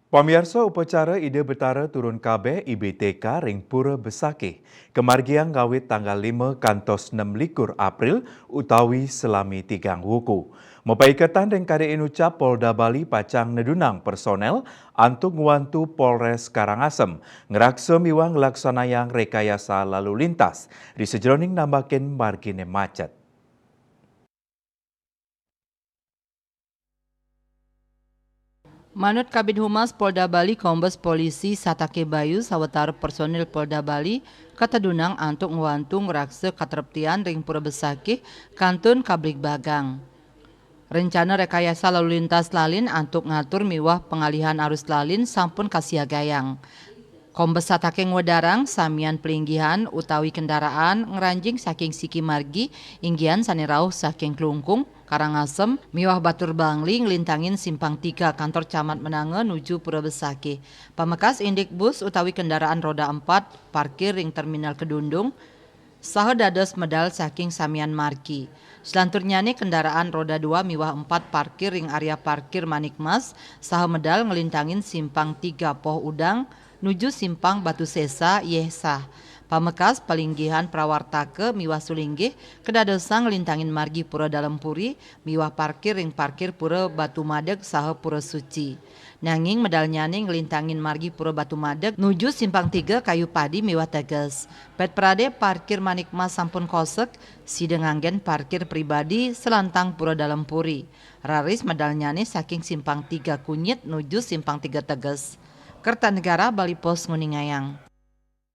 Pamirsa upacara Ide Betara Turun Kabeh IBTK ring Pura Besakih. Kemargian ngawit tanggal 5 kantos 6 likur April utawi selami tigang wuku. Mapaikatan ring kadiin ucap Polda Bali pacang nedunang personel antuk nguantu Polres Karangasem. Ngeraksa miwang laksanayang rekayasa lalu lintas. Di sejroning nambakin margine macet. Manut Kabid Humas Polda Bali Kombes Polisi Satake Bayu sawetara personil Polda Bali katadunang antuk ngwantung rakse katerptian ring Pura Besakih kantun Kabrik Bagang. Rencana rekayasa lalu lintas lalin antuk ngatur miwah pengalihan arus lalin sampun kasiagayang. Kombes Satake ngwedarang samian pelinggihan utawi kendaraan ngeranjing saking Siki Margi inggian sanirauh saking Klungkung Karangasem miwah Batur Bangli ngelintangin simpang 3 kantor camat Menange nuju Pura Besakih. Pamekas indik bus utawi kendaraan roda 4 parkir ring terminal Kedundung saha dados medal saking samian marki. Selanturnya nih kendaraan roda 2 miwah 4 parkir ring area parkir Manikmas saha medal ngelintangin simpang 3 Poh Udang nuju simpang Batu Sesa Yehsah. Pamekas palinggihan prawartake miwah sulinggih kedadosan ngelintangin margi Pura Dalempuri miwah parkir ring parkir Pura Batu Madeg saha Pura Suci. Nanging medal nyane ngelintangin margi Pura Batu Madeg nuju simpang 3 Kayu Padi miwah Teges. Pet Prade parkir Manikmas sampun kosek sidenganggen parkir pribadi selantang Pura Dalempuri. Raris medal nyane saking simpang 3 Kunyit nuju simpang 3 Teges. Kertanegara Bali Pos Nguningayang.